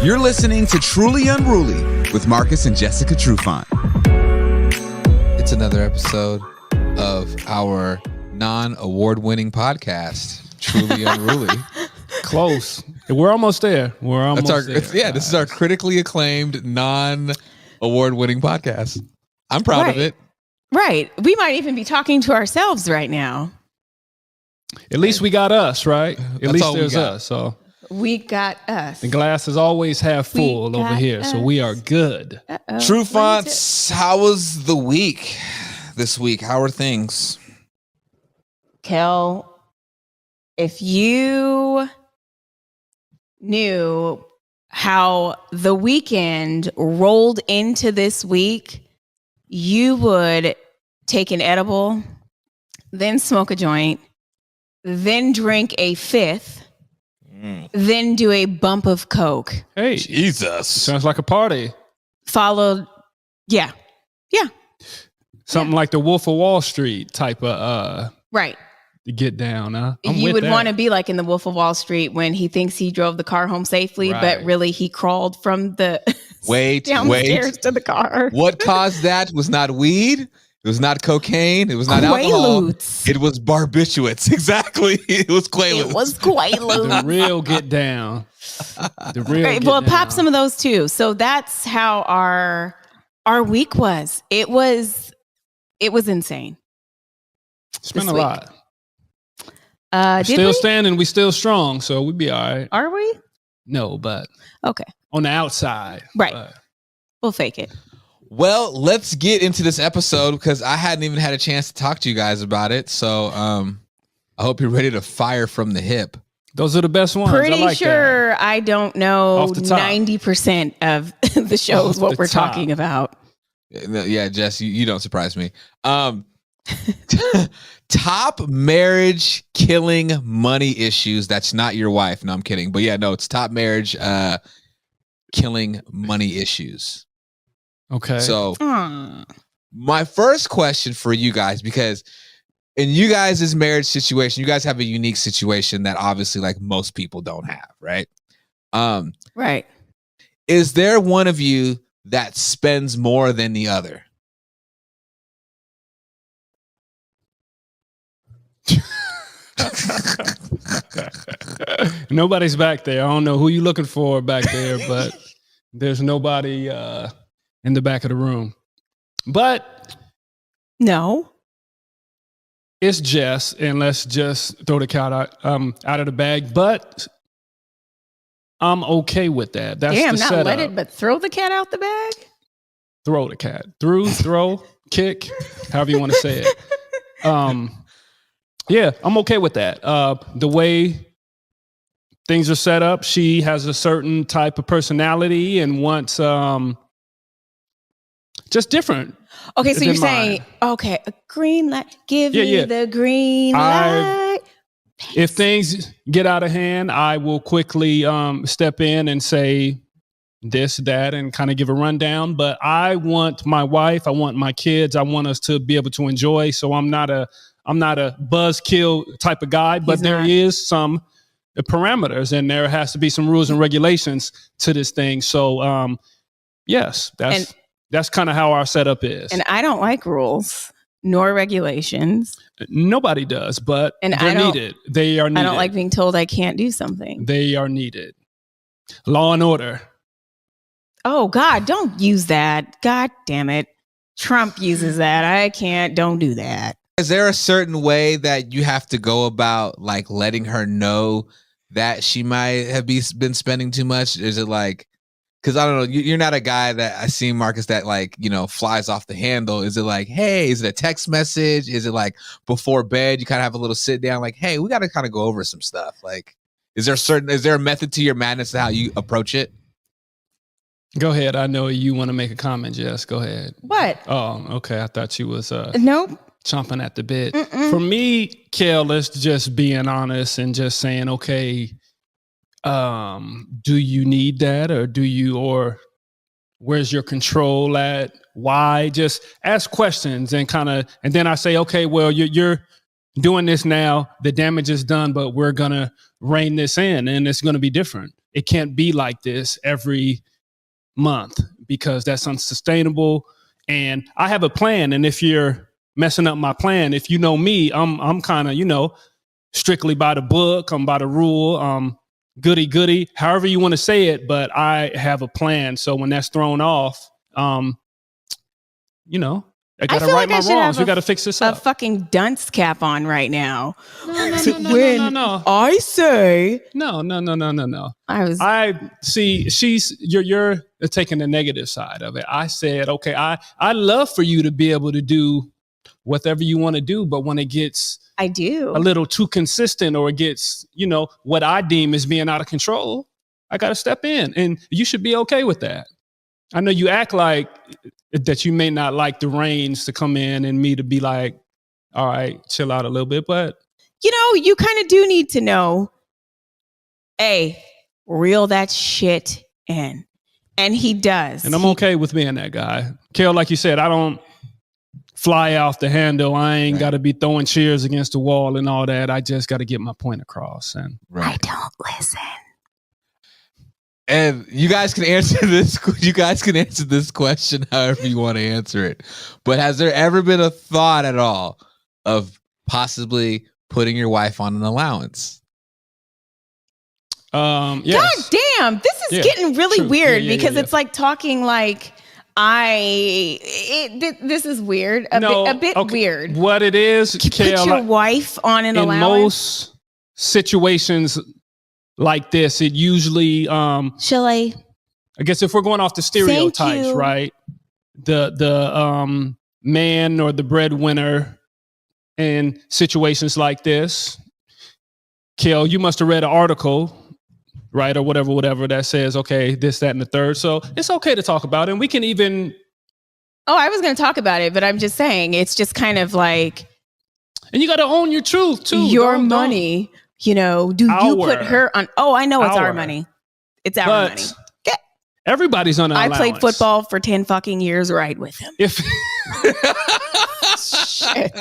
You're listening to Truly Unruly with Marcus and Jessica Trufant. It's another episode of our non-award-winning podcast, Truly Unruly. Close. We're almost there. This is our critically acclaimed non-award-winning podcast. I'm proud of it. Right. We might even be talking to ourselves right now. At least we got us, right? At least there's us. So we got us. the glass is always half full over here, so we are good. Trufants, how was the week this week? How are things? Kel, if you knew how the weekend rolled into this week, you would take an edible, then smoke a joint, then drink a fifth, then do a bump of Coke. Hey, Jesus. sounds like a party. Followed, Something like the Wolf of Wall Street type of right. get down, huh? You would want to be like in the Wolf of Wall Street when he thinks he drove the car home safely, but really he crawled from the downstairs to the car. What caused that was not weed. It was not cocaine. It was not alcohol. It was barbiturates. Exactly. It was Quaaludes. It was Quaaludes. The real get down. The real right, well, pop some of those too. So that's how our week was. It was insane. It's been a lot. Did still we? standing. We still strong, so we'd be all right. Are we? No, but okay. On the outside. Right. But We'll fake it. Well, let's get into this episode because I hadn't even had a chance to talk to you guys about it. So I hope you're ready to fire from the hip. Those are the best ones. Pretty sure I don't know 90% of the shows what we're talking about. Yeah, Jess, you don't surprise me. Top marriage killing money issues. That's not your wife. No, I'm kidding. But yeah, no, it's top marriage killing money issues. Okay. So my first question for you guys, because in you guys' marriage situation, you guys have a unique situation that obviously like most people don't have, right? Right. Is there one of you that spends more than the other? Nobody's back there. I don't know who you're looking for back there, but there's nobody in the back of the room. But no, it's Jess, and let's just throw the cat out of the bag. But I'm okay with that. That's damn, the not setup. let it, but throw the cat out the bag. Throw the cat. Throw, kick, however you want to say it. Yeah, I'm okay with that. The way things are set up, she has a certain type of personality and wants just different. Okay, so you're saying, okay, a green light. Give me the green light. If things get out of hand, I will quickly step in and say this, that, and kind of give a rundown. But I want my wife, I want my kids, I want us to be able to enjoy. So I'm not a buzzkill type of guy, but there is some parameters and there has to be some rules and regulations to this thing. So yes, that's kind of how our setup is. And I don't like rules nor regulations. Nobody does, but they're needed. They are needed. I don't like being told I can't do something. They are needed. Law and order. Oh God, don't use that. God damn it. Trump uses that. I can't. Don't do that. Is there a certain way that you have to go about like letting her know that she might have been spending too much? Is it like, because I don't know, you're not a guy that I see, Marcus, that like, flies off the handle. Is it like, hey, is it a text message? Is it like before bed, you kind of have a little sit down like, hey, we got to kind of go over some stuff. Like, is there a method to your madness to how you approach it? Go ahead. I know you want to make a comment, Jess. Go ahead. What? Oh, okay. I thought you was nope. Chomping at the bit. For me, Kel, let's just being honest and just saying, okay, do you need that or where's your control at? Why? Just ask questions and then I say, okay, well, you're doing this now. The damage is done, but we're going to rein this in and it's going to be different. it can't be like this every month because that's unsustainable. And I have a plan. And if you're messing up my plan, if you know me, I'm kind of, strictly by the book. I'm by the rule. Goody, however you want to say it. But I have a plan. So when that's thrown off, I got to right my wrongs. We got to fix this up. A fucking dunce cap on right now. No. I say No. I see. You're taking the negative side of it. I said, okay, I love for you to be able to do whatever you want to do, but when it gets I do a little too consistent, or it gets, what I deem as being out of control, I got to step in, and you should be okay with that. I know you act like that you may not like the reins to come in and me to be like, all right, chill out a little bit. But, you kind of do need to know, hey, reel that shit in. And he does. And I'm okay with being that guy. Kel, like you said, I don't fly off the handle. I ain't got to be throwing chairs against the wall and all that. I just got to get my point across. And I don't listen. And you guys can answer this. You guys can answer this question however you want to answer it. But has there ever been a thought at all of possibly putting your wife on an allowance? Yes. God damn, this is getting really weird because it's like talking like this is weird. A bit weird. What it is, you put your wife on an allowance? In most situations like this, it usually shall I guess if we're going off the stereotypes, right? The man or the breadwinner in situations like this. Kel, you must have read an article, right? Or whatever that says, okay, this, that, and the third. So it's okay to talk about it. And we can even I was gonna talk about it, but I'm just saying it's just kind of like, and you gotta own your truth too. Your money. Do you put her on? Oh, I know it's our money. It's our money. Everybody's on an allowance. I played football for 10 fucking years right with him. Shit.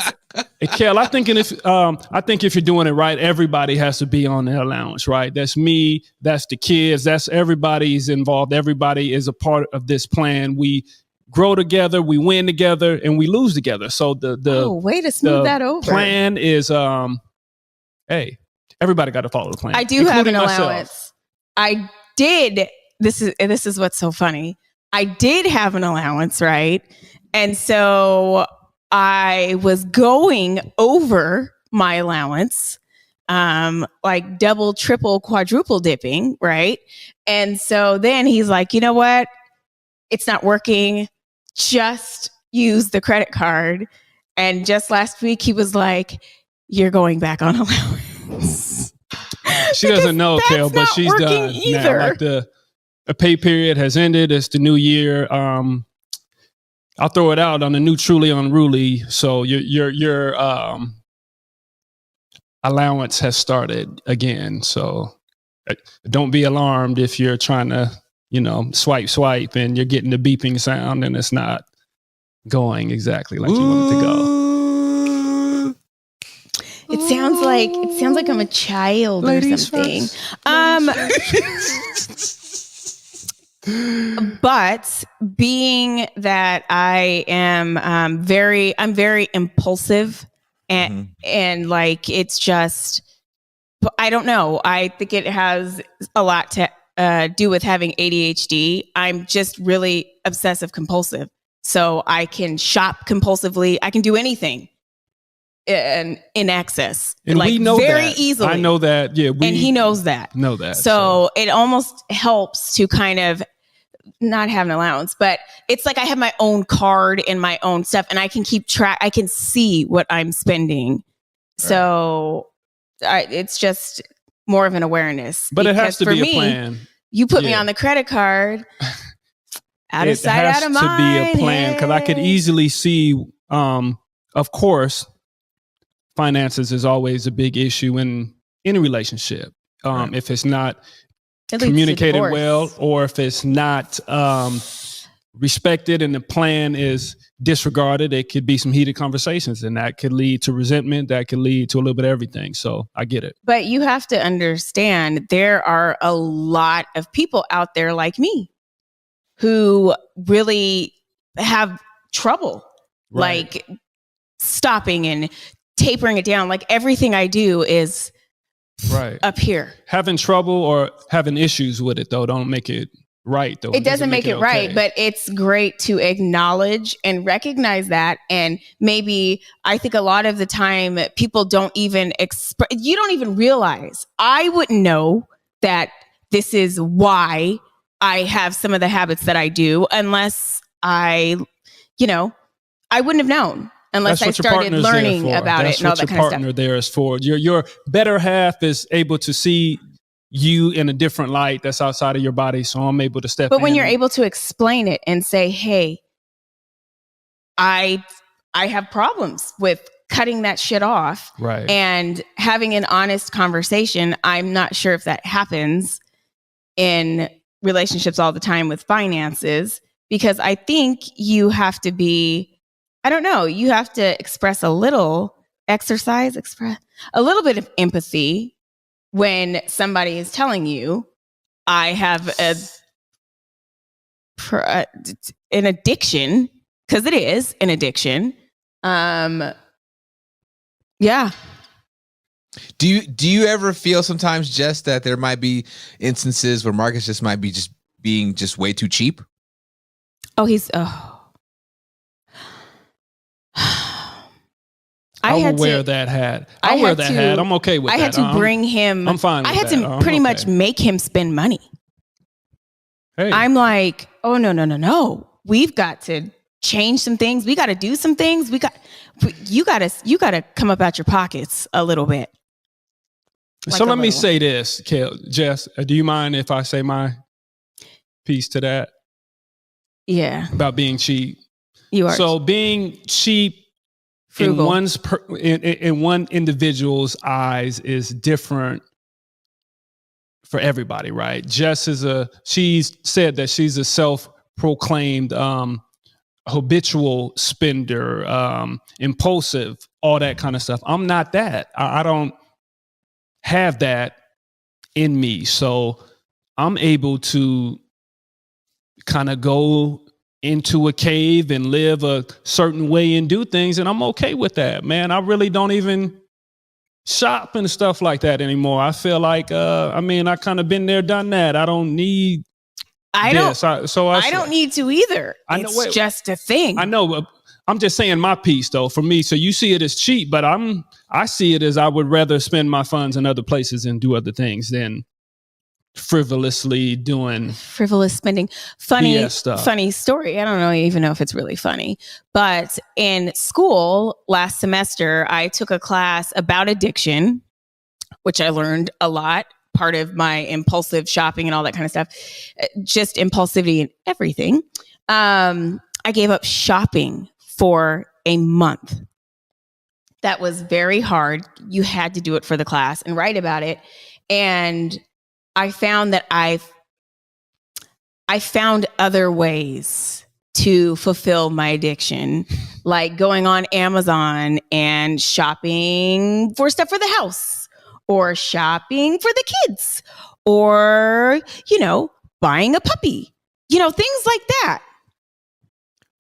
Hey, Kel, I think if you're doing it right, everybody has to be on the allowance, right? That's me. That's the kids. That's everybody's involved. Everybody is a part of this plan. We grow together, we win together, and we lose together. So the way to smooth that over. Plan is hey. Everybody got to follow the plan. I do have an allowance. I did. This is what's so funny. I did have an allowance, right? And so I was going over my allowance, like double, triple, quadruple dipping, right? And so then he's like, you know what? It's not working. Just use the credit card. And just last week, he was like, you're going back on allowance. She doesn't know, Kel, but she's done either. Now. Like the pay period has ended. It's the new year. I'll throw it out on the new Truly Unruly. So your allowance has started again. So don't be alarmed if you're trying to, swipe and you're getting the beeping sound and it's not going exactly like you want it to go. It sounds like I'm a child Ladies or something. But being that I am I'm very impulsive and like it's just, I don't know. I think it has a lot to do with having ADHD. I'm just really obsessive compulsive. So I can shop compulsively. I can do anything. In excess, and like we know very that. easily. I know that. Yeah, and he knows that. Know that. So it almost helps to kind of not have an allowance, but it's like I have my own card and my own stuff, and I can keep track. I can see what I'm spending. Right. So it's just more of an awareness. But it has to be a plan. You put me on the credit card. Out of sight, out of mind. It has to be a plan because I could easily see. Of course. Finances is always a big issue in any relationship. Right. If it's not communicated well, or if it's not respected and the plan is disregarded, it could be some heated conversations, and that could lead to resentment. That could lead to a little bit of everything. So I get it. But you have to understand there are a lot of people out there like me who really have trouble like stopping and tapering it down. Like everything I do is up here. Having trouble or having issues with it though don't make it right though. It doesn't make it okay. Right, but it's great to acknowledge and recognize that. And maybe I think a lot of the time people don't even you don't even realize. I wouldn't know that this is why I have some of the habits that I do unless I wouldn't have known unless I started learning about it and all that kind of stuff. That's what your partner there is for. Your better half is able to see you in a different light that's outside of your body, so I'm able to step in. But when you're able to explain it and say, hey, I have problems with cutting that shit off and having an honest conversation. I'm not sure if that happens in relationships all the time with finances, because I think you have to be, I don't know, you have to express a little a little bit of empathy when somebody is telling you, I have an addiction, because it is an addiction. Yeah. Do you ever feel sometimes, Jess, that there might be instances where Marcus just might be just being just way too cheap? I will wear that hat. I'll wear that hat. I'm okay with that. I had to bring him. I'm fine with that. I had to pretty much make him spend money. Hey. I'm like, oh, no. We've got to change some things. We got to do some things. You got to come up out your pockets a little bit. So let me say this, Jess, do you mind if I say my piece to that? Yeah. About being cheap. You are. So being cheap in one individual's eyes is different for everybody, right? Jess she's said that she's a self-proclaimed habitual spender, impulsive, all that kind of stuff. I'm not that. I don't have that in me. So I'm able to kind of go into a cave and live a certain way and do things, and I'm okay with that, man. I really don't even shop and stuff like that anymore. I feel like I kind of been there, done that. I don't need I don't need to either. It's just a thing. I know. I'm just saying my piece though, for me. So you see it as cheap, but I see it as I would rather spend my funds in other places and do other things than frivolously doing frivolous spending. Funny story. I don't even know if it's really funny, but in school last semester, I took a class about addiction, which I learned a lot. Part of my impulsive shopping and all that kind of stuff, just impulsivity and everything. I gave up shopping for a month. That was very hard. You had to do it for the class and write about it. And I found that I found other ways to fulfill my addiction, like going on Amazon and shopping for stuff for the house, or shopping for the kids, or, buying a puppy, things like that.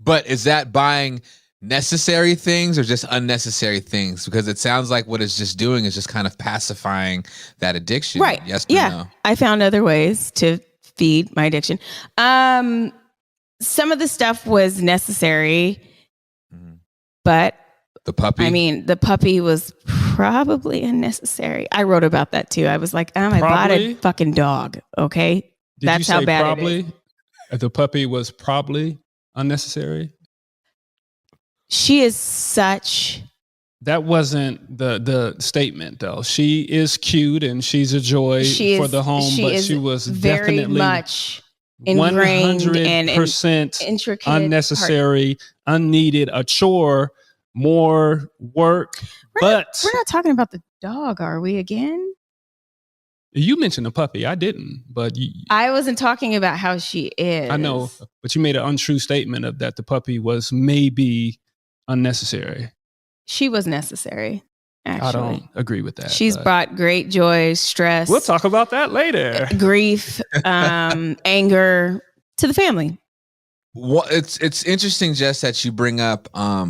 But is that buying necessary things or just unnecessary things? Because it sounds like what it's just doing is just kind of pacifying that addiction. Right. Yes. Yeah. No? I found other ways to feed my addiction. Some of the stuff was necessary, but the puppy. The puppy was probably unnecessary. I wrote about that too. I was like, I bought a fucking dog. Okay. That's how bad probably? It is. The puppy was probably unnecessary. She is such. That wasn't the statement though. She is cute and she's a joy for the home, but she was very definitely much ingrained 100% intricate, unnecessary, unneeded, a chore, more work. We're not talking about the dog, are we again? You mentioned the puppy. I didn't, but I wasn't talking about how she is. I know, but you made an untrue statement of that the puppy was maybe unnecessary. She was necessary, actually. I don't agree with that. She's brought great joy, stress. We'll talk about that later. Grief, anger to the family. Well, it's interesting, Jess, that you bring up I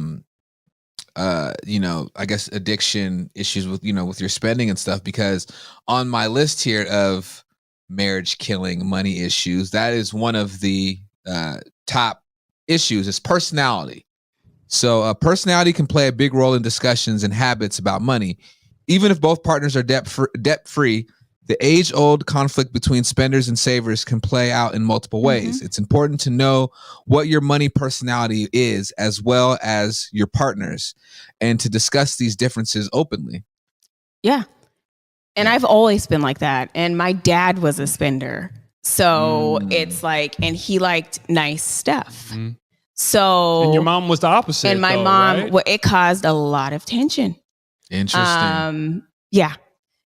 guess addiction issues with with your spending and stuff, because on my list here of marriage killing money issues, that is one of the top issues is personality. So personality can play a big role in discussions and habits about money. Even if both partners are debt free, the age-old conflict between spenders and savers can play out in multiple ways. It's important to know what your money personality is, as well as your partner's, and to discuss these differences openly. Yeah. And I've always been like that. And my dad was a spender. So it's like, and he liked nice stuff. So. And your mom was the opposite. And my mom, right? Well, it caused a lot of tension. Interesting. Yeah.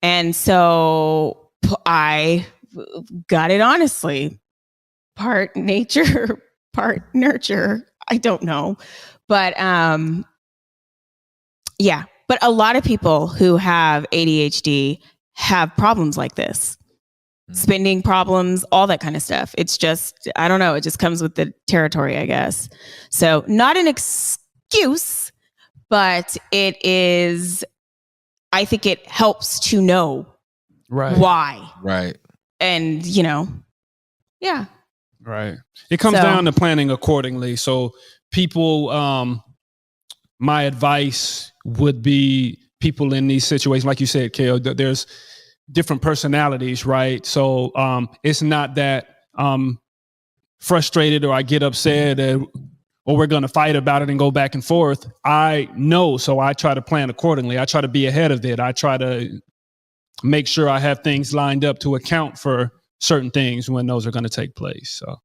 And so I got it honestly. Part nature, part nurture. I don't know. But yeah. But a lot of people who have ADHD have problems like this. Spending problems, all that kind of stuff. It's just, I don't know. It just comes with the territory, I guess. So not an excuse, but it is, I think it helps to know why. Right. And, yeah. Right. It comes down to planning accordingly. So people, my advice would be people in these situations, like you said, Kale, there's different personalities, right? So it's not that I'm frustrated or I get upset or we're going to fight about it and go back and forth. I know, so I try to plan accordingly. I try to be ahead of it. I try to make sure I have things lined up to account for certain things when those are going to take place. So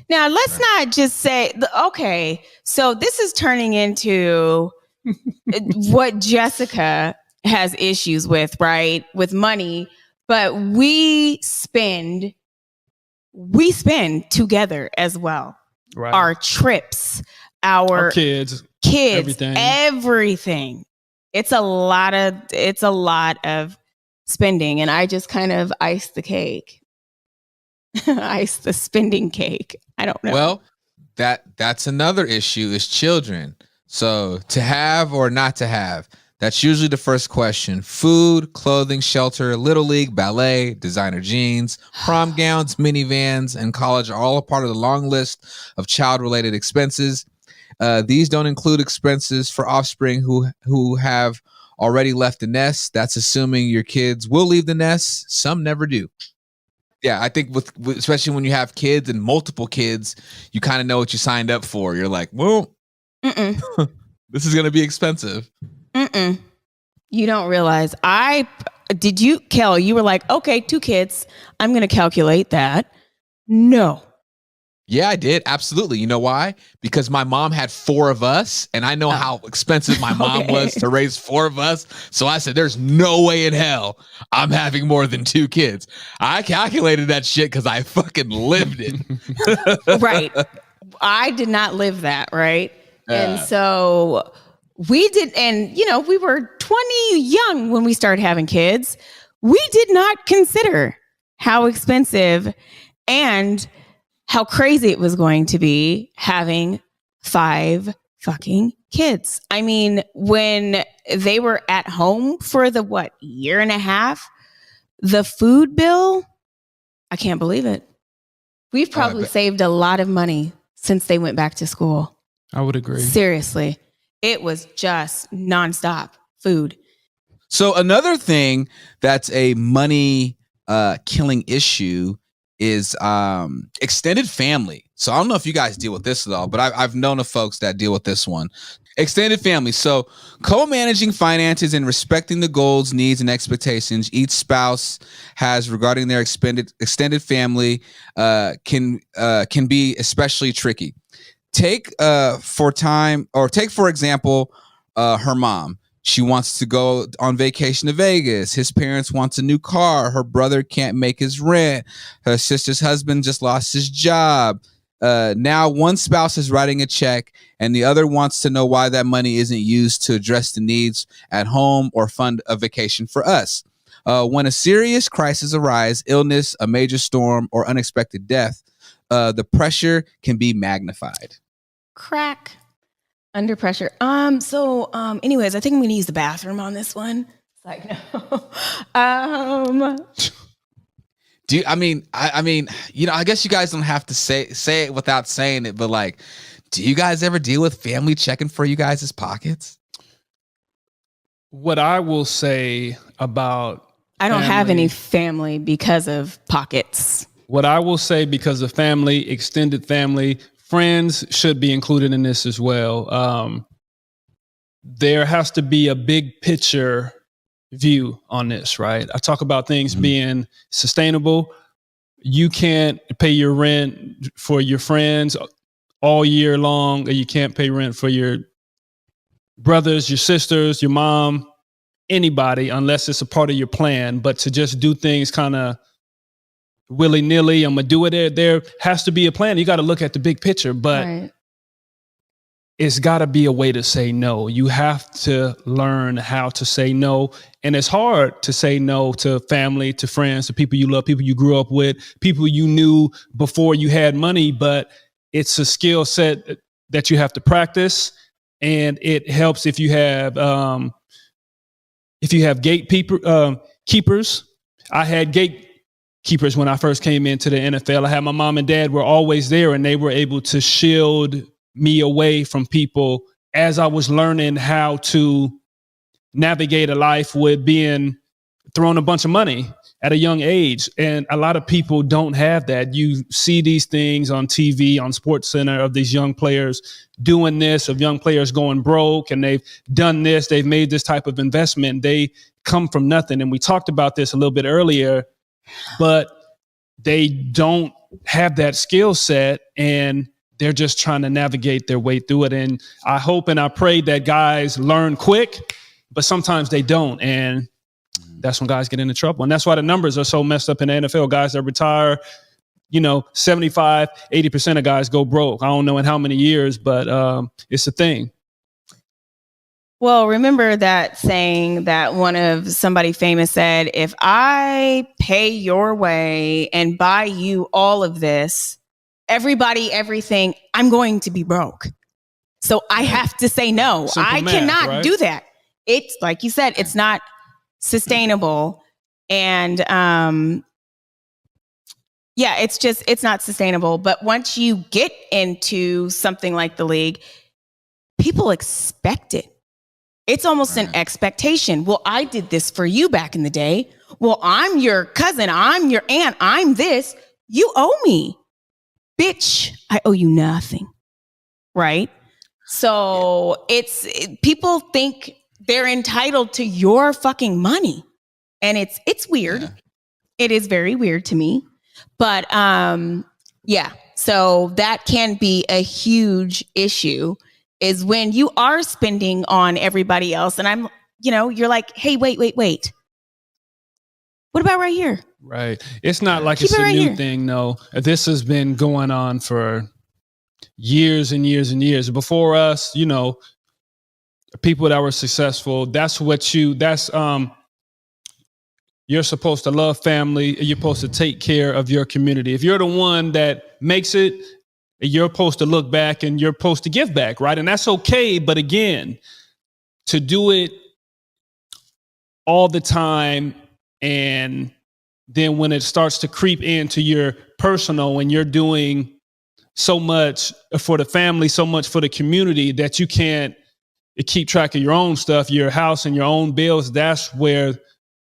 now let's not just say, okay, so this is turning into what Jessica has issues with, right? With money, but we spend together as well. Right. Our trips, our kids, everything. It's a lot of spending, and I just kind of ice the cake. Ice the spending cake. I don't know. Well, that's another issue is children. So to have or not to have, that's usually the first question. Food, clothing, shelter, little league, ballet, designer jeans, prom gowns, minivans, and college are all a part of the long list of child-related expenses. These don't include expenses for offspring who have already left the nest. That's assuming your kids will leave the nest. Some never do. Yeah, I think with especially when you have kids and multiple kids, you kind of know what you signed up for. You're like, well, this is going to be expensive. You don't realize. Kel, you were like, okay, 2 kids. I'm going to calculate that. No. Yeah, I did. Absolutely. You know why? Because my mom had 4 of us, and I know how expensive my mom was to raise 4 of us. So I said, there's no way in hell I'm having more than 2 kids. I calculated that shit because I fucking lived it. Right. I did not live that, right? And so we did, and we were 20 young when we started having kids. We did not consider how expensive and how crazy it was going to be having 5 fucking kids. I mean, when they were at home for the year and a half, the food bill, I can't believe it. We've probably saved a lot of money since they went back to school. I would agree. Seriously. It was just nonstop food. So another thing that's a money killing issue is extended family. So I don't know if you guys deal with this at all, but I've known of folks that deal with this one. Extended family. So co-managing finances and respecting the goals, needs, and expectations each spouse has regarding their extended family can be especially tricky. Take for example, her mom. She wants to go on vacation to Vegas. His parents wants a new car. Her brother can't make his rent. Her sister's husband just lost his job. Now one spouse is writing a check and the other wants to know why that money isn't used to address the needs at home or fund a vacation for us. When a serious crisis arises, illness, a major storm, or unexpected death, the pressure can be magnified. Crack. Under pressure. Anyways, I think I'm gonna use the bathroom on this one. It's like, no. Do you, I mean, I guess you guys don't have to say it without saying it, but like, do you guys ever deal with family checking for you guys' pockets? What I will say about I don't have any family because of pockets. What I will say because of family, extended family, friends should be included in this as well. There has to be a big picture view on this, right? I talk about things being sustainable. You can't pay your rent for your friends all year long, or you can't pay rent for your brothers, your sisters, your mom, anybody, unless it's a part of your plan. But to just do things kind of willy-nilly, I'm gonna do it there has to be a plan. You got to look at the big picture, but it's got to be a way to say no. You have to learn how to say no. And it's hard to say no to family, to friends, to people you love, people you grew up with, people you knew before you had money, but it's a skill set that you have to practice. And it helps if you have keepers. I had gatekeepers when I first came into the NFL. I had my mom and dad were always there, and they were able to shield me away from people as I was learning how to navigate a life with being thrown a bunch of money at a young age. And a lot of people don't have that. You see these things on TV, on SportsCenter, of these young players doing this, of young players going broke, and they've done this, they've made this type of investment. They come from nothing. And we talked about this a little bit earlier, but they don't have that skill set, and they're just trying to navigate their way through it. And I hope and I pray that guys learn quick, but sometimes they don't. And that's when guys get into trouble. And that's why the numbers are so messed up in the NFL. Guys that retire, 75, 80% of guys go broke. I don't know in how many years, but it's a thing. Well, remember that saying that somebody famous said, if I pay your way and buy you all of this, everybody, everything, I'm going to be broke. So I have to say no. I cannot do that. It's like you said, it's not sustainable. And it's not sustainable. But once you get into something like the league, people expect it. It's almost an expectation. Well, I did this for you back in the day. Well, I'm your cousin. I'm your aunt. I'm this. You owe me. Bitch, I owe you nothing. Right? So people think they're entitled to your fucking money. And it's weird. Yeah. It is very weird to me. But so that can be a huge issue, is when you are spending on everybody else. And you're like, hey, wait. What about right here? Right. It's not like it's a new thing. No, this has been going on for years and years and years. Before us, people that were successful, you're supposed to love family. You're supposed to take care of your community. If you're the one that makes it, you're supposed to look back and you're supposed to give back, right? And that's okay. But again, to do it all the time, and then when it starts to creep into your personal, and you're doing so much for the family, so much for the community, that you can't keep track of your own stuff, your house and your own bills, that's where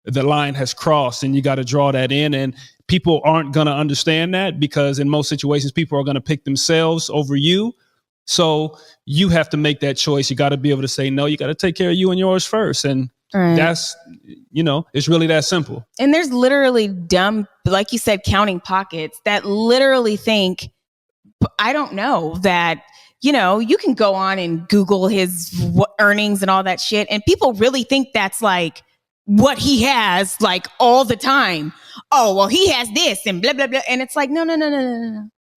the line has crossed, and you got to draw that in. And people aren't going to understand that, because in most situations, people are going to pick themselves over you. So you have to make that choice. You got to be able to say no. You got to take care of you and yours first. And that's, it's really that simple. And there's literally dumb, like you said, counting pockets that literally think, I don't know, that, you can go on and Google his earnings and all that shit. And people really think that's like what he has, like, all the time. Oh, well, he has this and blah, blah, blah. And it's like, no.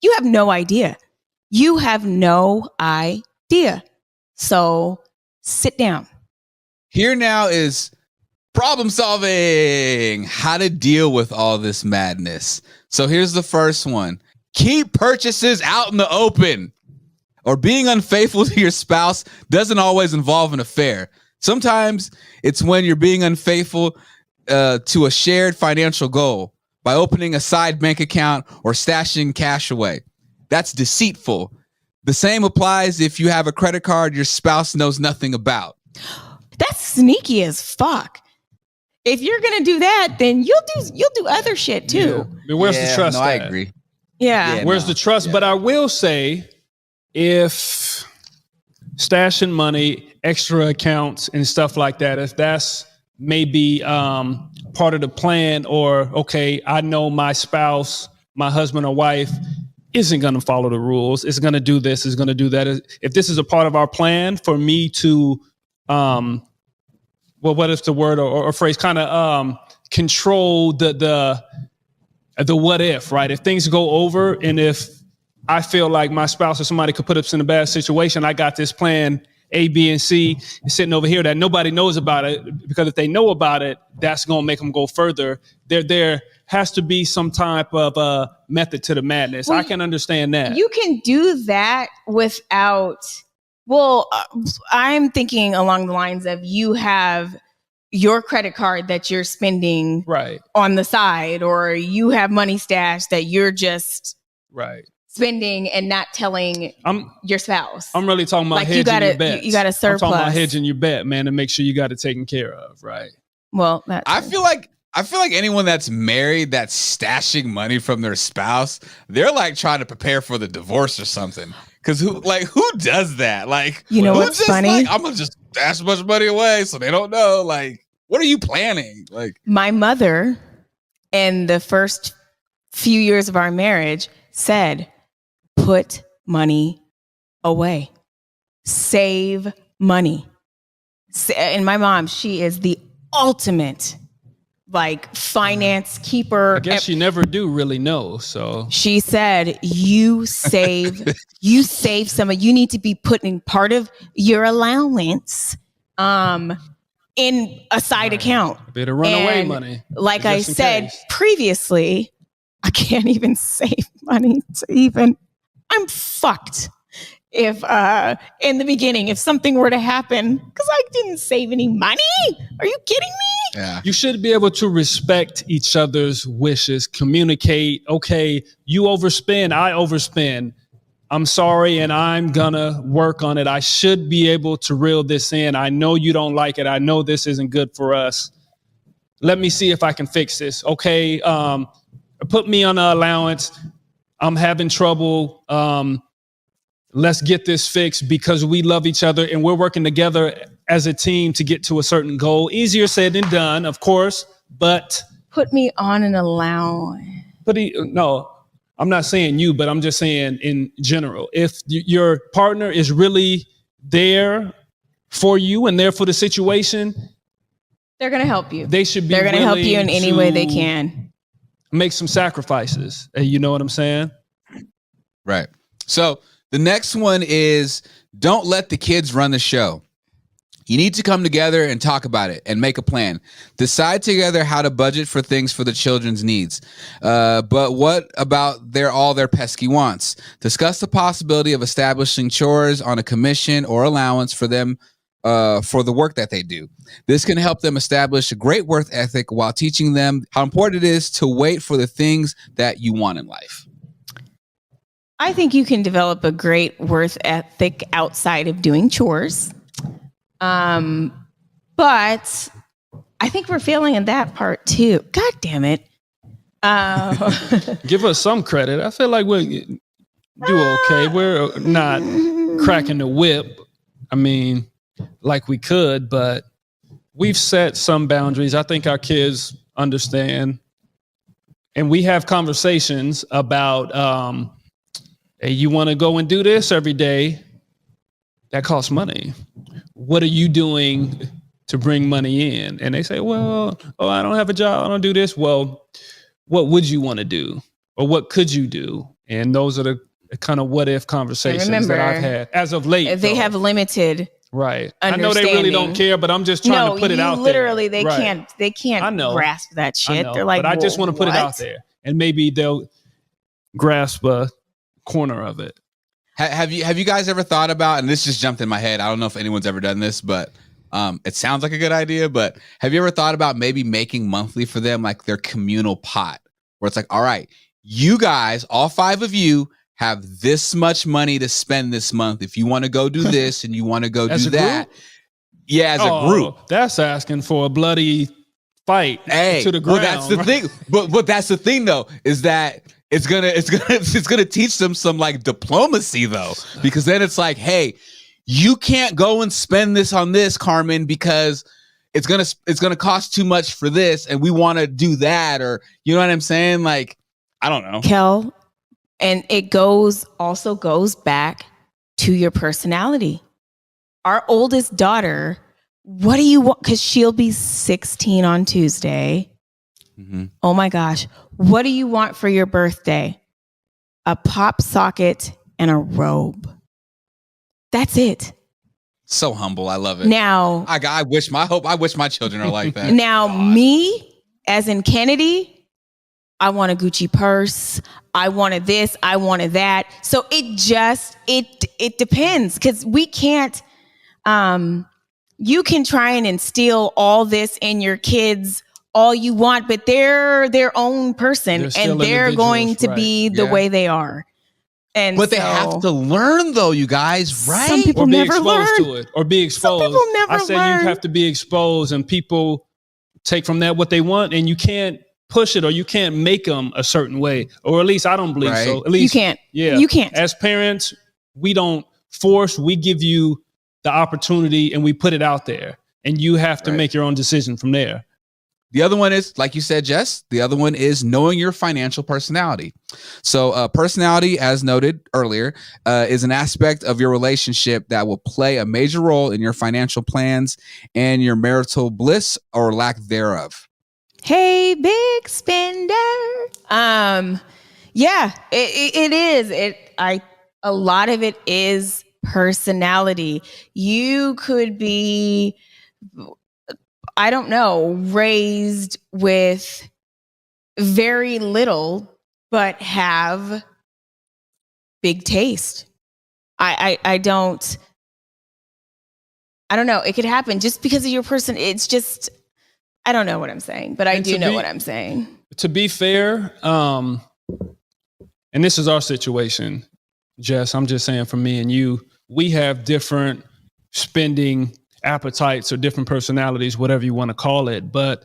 You have no idea. You have no idea. So sit down. Here now is problem solving. How to deal with all this madness. So here's the first one. Keep purchases out in the open. Or being unfaithful to your spouse doesn't always involve an affair. Sometimes it's when you're being unfaithful to a shared financial goal by opening a side bank account or stashing cash away. That's deceitful. The same applies if you have a credit card your spouse knows nothing about. That's sneaky as fuck. If you're gonna do that, then you'll do other shit too. Yeah. I mean, where's the trust? I at? agree. Yeah. Where's the trust? Yeah. But I will say, if stashing money, extra accounts and stuff like that, if that's maybe part of the plan, or, okay, I know my spouse, my husband or wife isn't going to follow the rules. It's going to do this, is going to do that. If this is a part of our plan for me to, what is the word or phrase, kind of control the what if, right? If things go over and if I feel like my spouse or somebody could put us in a bad situation, I got this plan A, B, and C sitting over here that nobody knows about it, because if they know about it, that's going to make them go further. There has to be some type of method to the madness. Well, I can understand that. You can do that without, I'm thinking along the lines of you have your credit card that you're spending right on the side, or you have money stashed that you're just spending and not telling your spouse. I'm really talking about like hedging your bets. You got to surplus. I'm talking about hedging your bet, man, to make sure you got it taken care of, right? Well, I feel like anyone that's married that's stashing money from their spouse, they're like trying to prepare for the divorce or something. Because who does that? Like, you know what's funny? Like, I'm gonna just stash a bunch of money away so they don't know. Like, what are you planning? Like, my mother, in the first few years of our marriage, said, "Put money away, save money." And my mom, she is the ultimate like finance keeper. I guess you never do really know. So she said, you save some, you need to be putting part of your allowance in a side account. A bit of runaway money. Like I said previously, I can't even save money I'm fucked. If in the beginning, if something were to happen, because I didn't save any money. Are you kidding me? Yeah. You should be able to respect each other's wishes, communicate. Okay, you overspend, I overspend. I'm sorry, and I'm gonna work on it. I should be able to reel this in. I know you don't like it. I know this isn't good for us. Let me see if I can fix this. Okay, put me on an allowance. I'm having trouble. Let's get this fixed because we love each other and we're working together as a team to get to a certain goal. Easier said than done, of course, but put me on an allowance. No, I'm not saying you, but I'm just saying in general. If your partner is really there for you and there for the situation, they're going to help you. They should be. They're going to help you in any way they can. Make some sacrifices. You know what I'm saying? Right. So the next one is don't let the kids run the show. You need to come together and talk about it and make a plan. Decide together how to budget for things for the children's needs. But what about all their pesky wants? Discuss the possibility of establishing chores on a commission or allowance for them for the work that they do. This can help them establish a great work ethic while teaching them how important it is to wait for the things that you want in life. I think you can develop a great work ethic outside of doing chores. But I think we're failing in that part too. God damn it. Give us some credit. I feel like we do okay. We're not cracking the whip. I mean, like we could, but we've set some boundaries. I think our kids understand. And we have conversations about, hey, you want to go and do this every day? That costs money. What are you doing to bring money in? And they say, well, I don't have a job. I don't do this. Well, what would you want to do? Or what could you do? And those are the kind of what if conversations remember, that I've had as of late. They have limited right. I know they really don't care, but I'm just trying to put it out literally, there. They can't grasp that shit. They're like, but I just want to put it out there, and maybe they'll grasp a corner of it. Have you guys ever thought about, and this just jumped in my head, I don't know if anyone's ever done this, but it sounds like a good idea, but have you ever thought about maybe making monthly for them like their communal pot, where it's like, all right, you guys, all 5 of you have this much money to spend this month if you want to go do this and you want to go do that. Group? Yeah, as a group. That's asking for a bloody fight to the ground. Well, that's the thing. But that's the thing though, is that it's gonna teach them some like diplomacy though, because then it's like, hey, you can't go and spend this on this, Carmen, because it's gonna cost too much for this, and we want to do that, or you know what I'm saying? Like, I don't know, Kel, and it goes back to your personality. Our oldest daughter, what do you want? Because she'll be 16 on Tuesday. Mm-hmm. Oh my gosh. What do you want for your birthday? A pop socket and a robe. That's it. So humble. I love it. Now, I wish my children are like that. Now, me, as in Kennedy, I want a Gucci purse. I wanted this. I wanted that. So it depends, because we can't. You can try and instill all this in your kids all you want, but they're their own person, and they're going to be the way they are. But they have to learn, though, you guys, right? Some people never learn to it, or be exposed. Some people never I said learn. You have to be exposed, and people take from that what they want, and you can't push it, or you can't make them a certain way, or at least I don't believe so. At least you can't. Yeah, you can't. As parents, we don't force. We give you the opportunity, and we put it out there, and you have to make your own decision from there. The other one is, like you said, Jess, the other one is knowing your financial personality. So personality, as noted earlier, is an aspect of your relationship that will play a major role in your financial plans and your marital bliss or lack thereof. Hey, big spender. Yeah, it is. A lot of it is personality. You could be, I don't know, raised with very little, but have big taste. I don't know. It could happen just because of your person. It's just, I don't know what I'm saying, but I do know what I'm saying. To be fair, and this is our situation, Jess, I'm just saying for me and you, we have different spending appetites or different personalities, whatever you want to call it. But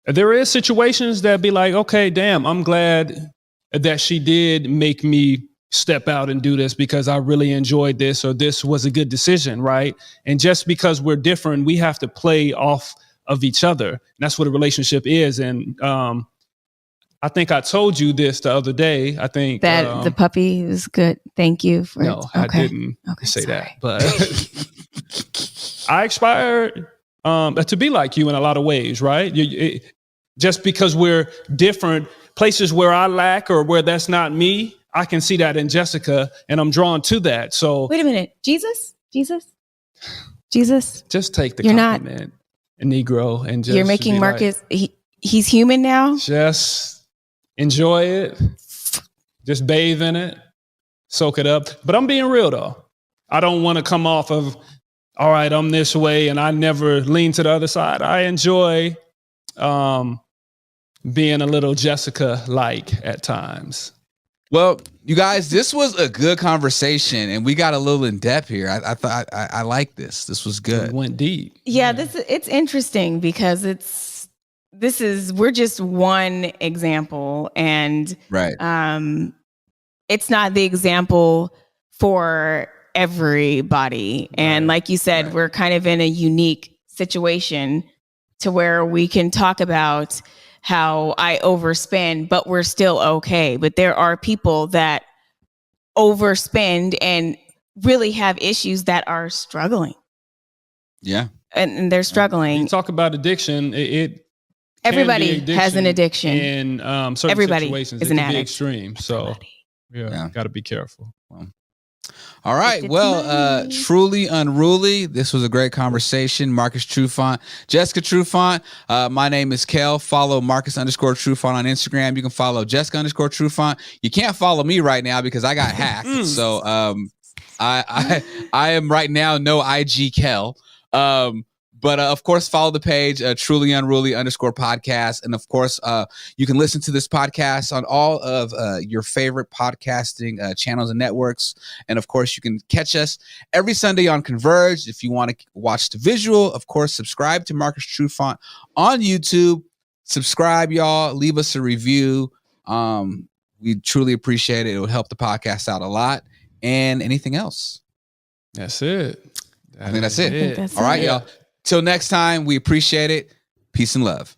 there is situations that be like, okay, damn, I'm glad that she did make me step out and do this because I really enjoyed this, or this was a good decision, right? And just because we're different, we have to play off of each other. And that's what a relationship is. And I think I told you this the other day. I think that the puppy was good. Thank you for no, I didn't say that. But I aspire to be like you in a lot of ways, right? Just because we're different, places where I lack or where that's not me, I can see that in Jessica, and I'm drawn to that. So wait a minute, Jesus. Just take the compliment, Negro, and just you're making Marcus. Like, he's human now. Just enjoy it. Just bathe in it. Soak it up. But I'm being real though. I don't want to come off of, all right, I'm this way and I never lean to the other side. I enjoy being a little Jessica-like at times. Well, you guys, this was a good conversation, and we got a little in depth here. I thought I like this. This was good. It went deep. Yeah, it's interesting because we're just one example, and it's not the example for everybody. And like you said, we're kind of in a unique situation to where we can talk about how I overspend, but we're still okay. But there are people that overspend and really have issues that are struggling. Yeah. And they're struggling. You talk about addiction. Everybody has an addiction. In certain Everybody situations, is it an can be addict. extreme. So Yeah. Got to be careful. All right. Well, truly unruly. This was a great conversation. Marcus Trufant, Jessica Trufant. My name is Kel. Follow Marcus_Trufant on Instagram. You can follow Jessica_Trufant. You can't follow me right now because I got hacked. So I am right now no IG Kel. But of course, follow the page, Truly Unruly _podcast. And of course, you can listen to this podcast on all of your favorite podcasting channels and networks. And of course, you can catch us every Sunday on Converge. If you want to watch the visual, of course, subscribe to Marcus Trufant on YouTube. Subscribe, y'all. Leave us a review. We truly appreciate it. It would help the podcast out a lot. And anything else? That's it. I think that's it. All right, y'all. Till next time, we appreciate it. Peace and love.